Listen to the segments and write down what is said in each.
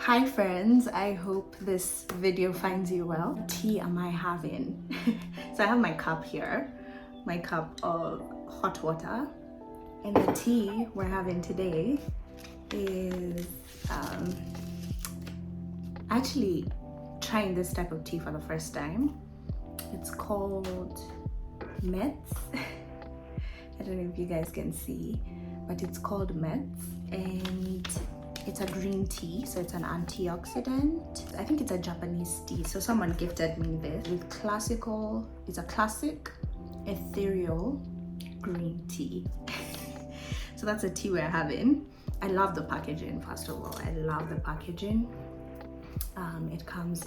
Hi friends, I hope this video finds you well. What tea am I having? So I have my cup here, my cup of hot water, and the tea we're having today is actually trying this type of tea for the first time. It's called Mets. I don't know if you guys can see, but it's called Mets, and it's a green tea, so it's an antioxidant. I think it's a Japanese tea, so someone gifted me this with it's a classic ethereal green tea. So that's a tea we're having. I love the packaging. First of all, I love the packaging. It comes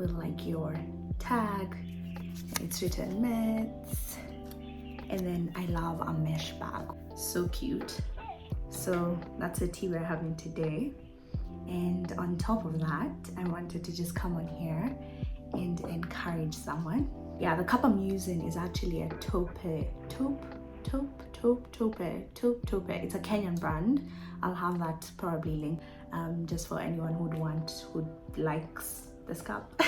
with like your tag, and it's written Mets, and then I love a mesh bag, so cute. So that's the tea we're having today, and on top of that I wanted to just come on here and encourage someone. Yeah, the cup I'm using is actually a taupe. It's a Kenyan brand. I'll have that probably linked just for anyone who likes this cup.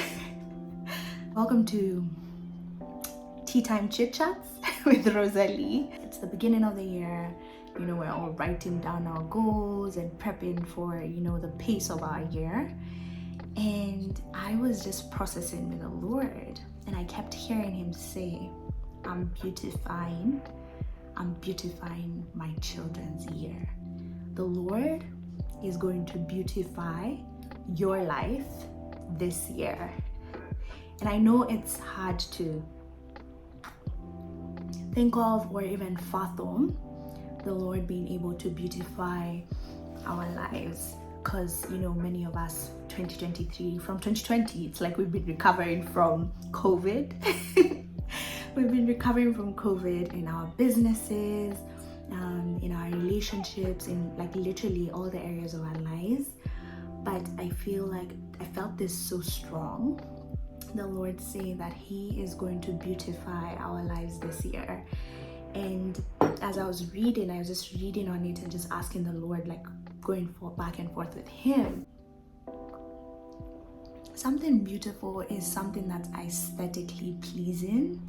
Welcome to Tea Time Chit Chats with Rosalie. It's the beginning of the year. You know, we're all writing down our goals and prepping for, you know, the pace of our year. And I was just processing with the Lord, and I kept hearing him say, I'm beautifying my children's year. The Lord is going to beautify your life this year. And I know it's hard to think of or even fathom the Lord being able to beautify our lives, because you know, many of us 2023, from 2020, it's like we've been recovering from COVID. We've been recovering from COVID in our businesses, in our relationships, in like literally all the areas of our lives. But I feel like I felt this so strong, the Lord saying that he is going to beautify our lives this year. And as I was reading, I was just reading on it and just asking the Lord, like going back and forth with him. Something beautiful is something that's aesthetically pleasing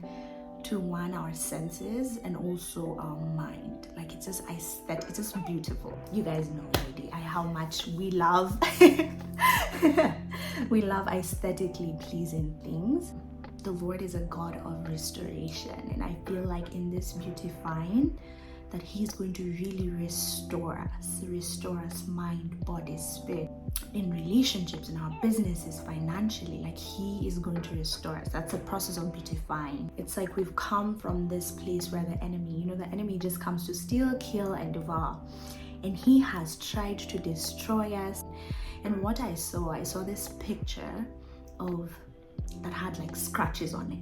to our senses and also our mind. Like it's just aesthetic, it's just beautiful. You guys know already how much we love we love aesthetically pleasing things. The Lord is a God of restoration, and I feel like in this beautifying that he's going to really restore us mind, body, spirit, in relationships, in our businesses, financially. Like he is going to restore us. That's a process of beautifying. It's like we've come from this place where the enemy just comes to steal, kill, and devour, and he has tried to destroy us. And what I saw this picture that had like scratches on it.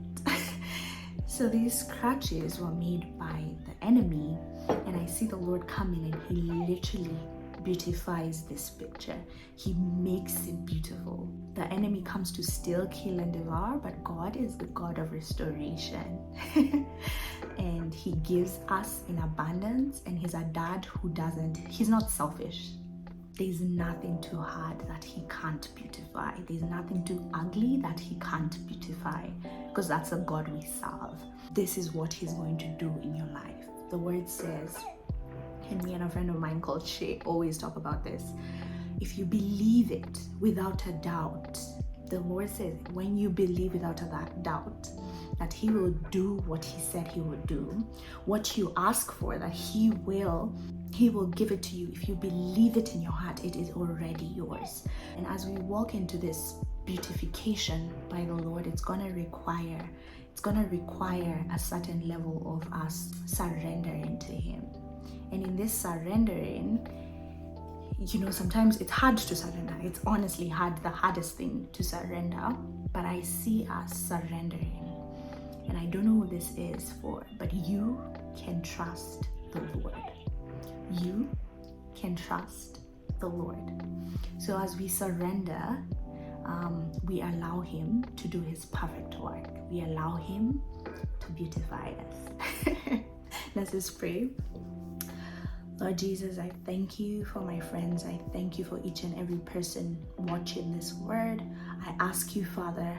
So these scratches were made by the enemy, and I see the Lord coming and he literally beautifies this picture. He makes it beautiful. The enemy comes to steal, kill, and devour, but God is the God of restoration. And he gives us in abundance, and he's a dad he's not selfish. There's nothing too hard that he can't beautify. There's nothing too ugly that he can't beautify, because that's a God we serve. This is what he's going to do in your life. The word says, and me and a friend of mine called Shay always talk about this, if you believe it without a doubt, the Lord says, when you believe without a doubt, that he will do what he said he would do. What you ask for, that he will give it to you. If you believe it in your heart, it is already yours. And as we walk into this beautification by the Lord, it's gonna require a certain level of us surrendering to him. And in this surrendering, you know, sometimes it's hard to surrender. It's honestly the hardest thing to surrender. But I see us surrendering. And I don't know who this is for, but you can trust the Lord. You can trust the Lord. So as we surrender, we allow him to do his perfect work. We allow him to beautify us. Let's just pray. Lord Jesus, I thank you for my friends. I thank you for each and every person watching this word. I ask you, Father,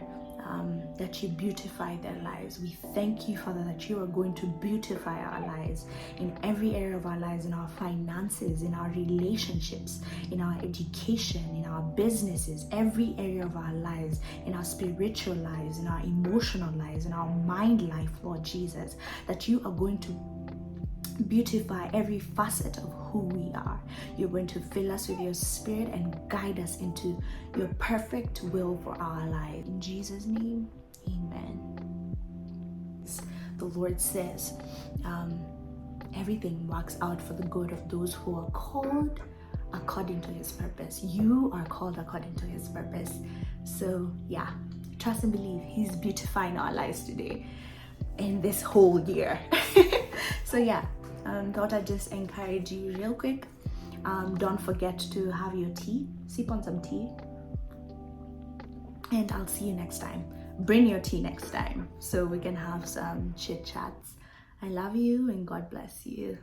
that you beautify their lives. We thank you, Father, that you are going to beautify our lives in every area of our lives, in our finances, in our relationships, in our education, in our businesses, every area of our lives, in our spiritual lives, in our emotional lives, in our mind life, Lord Jesus, that you are going to beautify every facet of who we are. You're going to fill us with your spirit and guide us into your perfect will for our lives. In Jesus' name, amen. The Lord says, everything works out for the good of those who are called according to his purpose. You are called according to his purpose. So yeah, trust and believe he's beautifying our lives today in this whole year. So yeah, thought I'd just encourage you real quick. Don't forget to have your tea, sip on some tea, and I'll see you next time. Bring your tea next time so we can have some chit chats. I love you and God bless you.